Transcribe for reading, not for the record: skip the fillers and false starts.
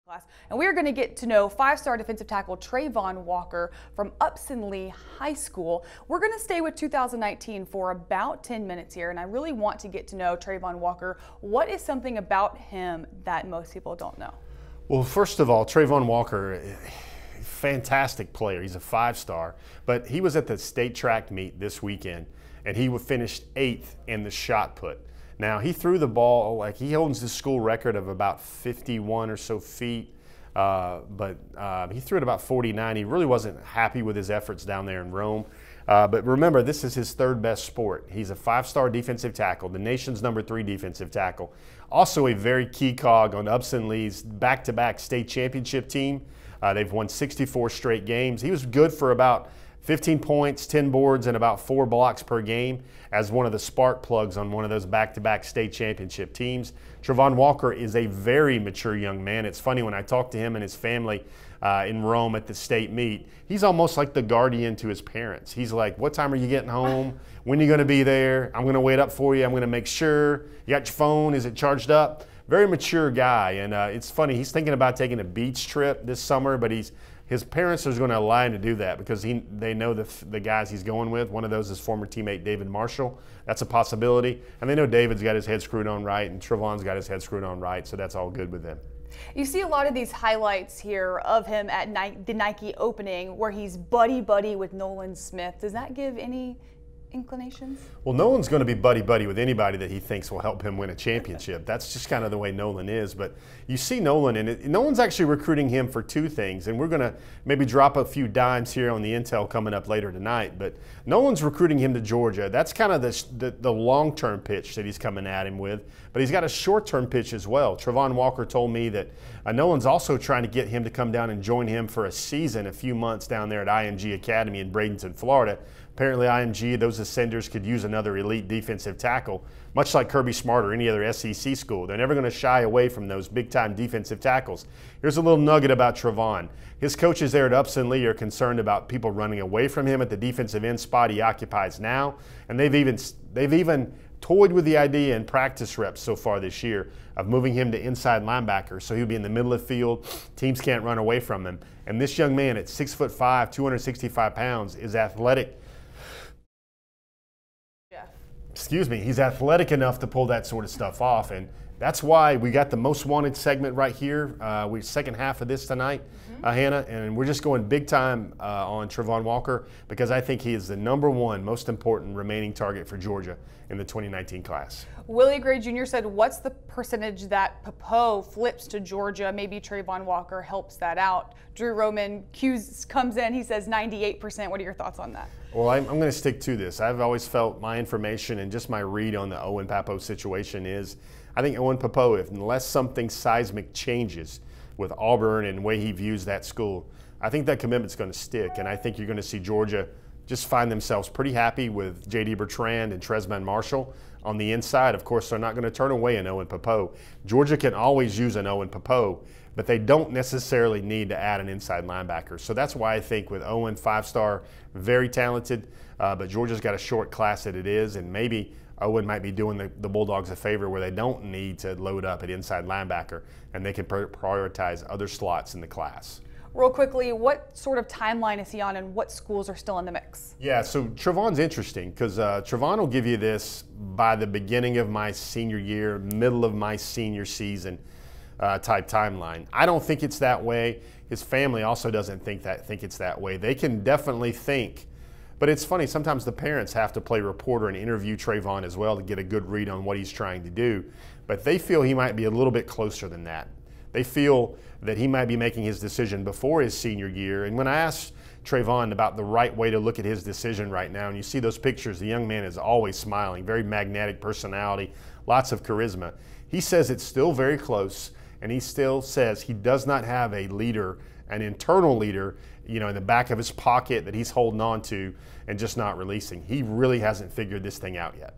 Class. And we are going to get to know five-star defensive tackle Travon Walker from Upson Lee High School. We're going to stay with 2019 for about 10 minutes here, and I really want to get to know Travon Walker. What is something about him that most people don't know? Well, first of all, Travon Walker, fantastic player. He's a five-star, but he was at the state track meet this weekend, and he finished 8th in the shot put. Now, he threw the ball, like he holds the school record of about 51 or so feet, but he threw it about 49. He really wasn't happy with his efforts down there in Rome. But remember, this is his third best sport. He's a five-star defensive tackle, the nation's #3 defensive tackle. Also a very key cog on Upson Lee's back-to-back state championship team. They've won 64 straight games. He was good for about 15 points, 10 boards, and about 4 blocks per game as one of the spark plugs on one of those back-to-back state championship teams. Travon Walker is a very mature young man. It's funny, when I talk to him and his family in Rome at the state meet, he's almost like the guardian to his parents. He's like, what time are you getting home? When are you going to be there? I'm going to wait up for you. I'm going to make sure. You got your phone? Is it charged up? Very mature guy. And it's funny, he's thinking about taking a beach trip this summer, but his parents are going to allow him to do that because they know the guys he's going with. One of those is former teammate David Marshall. That's a possibility. And they know David's got his head screwed on right and Travon's got his head screwed on right, so that's all good with them. You see a lot of these highlights here of him at the Nike opening where he's buddy-buddy with Nolan Smith. Does that give any inclinations? Well, Nolan's going to be buddy-buddy with anybody that he thinks will help him win a championship. That's just kind of the way Nolan is. But you see Nolan, and Nolan's actually recruiting him for 2 things, and we're going to maybe drop a few dimes here on the intel coming up later tonight. But Nolan's recruiting him to Georgia. That's kind of the long-term pitch that he's coming at him with. But he's got a short-term pitch as well. Travon Walker told me that Nolan's also trying to get him to come down and join him for a season, a few months down there at IMG Academy in Bradenton, Florida. Apparently IMG, those ascenders could use another elite defensive tackle, much like Kirby Smart or any other SEC school. They're never going to shy away from those big-time defensive tackles. Here's a little nugget about Travon. His coaches there at Upson Lee are concerned about people running away from him at the defensive end spot he occupies now, and they've even toyed with the idea in practice reps so far this year of moving him to inside linebacker so he'll be in the middle of the field. Teams can't run away from him. And this young man at 6'5", 265 pounds is athletic. Excuse me, he's athletic enough to pull that sort of stuff off, and that's why we got the most wanted segment right here. We're second half of this tonight, Hannah, and we're just going big time on Travon Walker because I think he is the #1 most important remaining target for Georgia in the 2019 class. Willie Gray Jr. said, what's the percentage that Popo flips to Georgia? Maybe Travon Walker helps that out. Drew Roman comes in, he says 98%. What are your thoughts on that? Well, I'm going to stick to this. I've always felt my information and just my read on the Owen Pappoe situation is, I think Owen Pappoe, unless something seismic changes with Auburn and the way he views that school, I think that commitment's going to stick. And I think you're going to see Georgia just find themselves pretty happy with J.D. Bertrand and Tresman Marshall on the inside. Of course, they're not going to turn away an Owen Pappoe. Georgia can always use an Owen Pappoe, but they don't necessarily need to add an inside linebacker. So that's why I think with Owen, 5-star, very talented, but Georgia's got a short class that it is, and maybe Owen might be doing the Bulldogs a favor where they don't need to load up at inside linebacker, and they can prioritize other slots in the class. Real quickly, what sort of timeline is he on and what schools are still in the mix? Yeah, so Travon's interesting because Travon will give you this by the beginning of my senior year, middle of my senior season type timeline. I don't think it's that way. His family also doesn't think it's that way. They can definitely think, but it's funny, sometimes the parents have to play reporter and interview Travon as well to get a good read on what he's trying to do, but they feel he might be a little bit closer than that. They feel that he might be making his decision before his senior year. And when I asked Travon about the right way to look at his decision right now, and you see those pictures, the young man is always smiling, very magnetic personality, lots of charisma. He says it's still very close, and he still says he does not have a leader, an internal leader, you know, in the back of his pocket that he's holding on to and just not releasing. He really hasn't figured this thing out yet.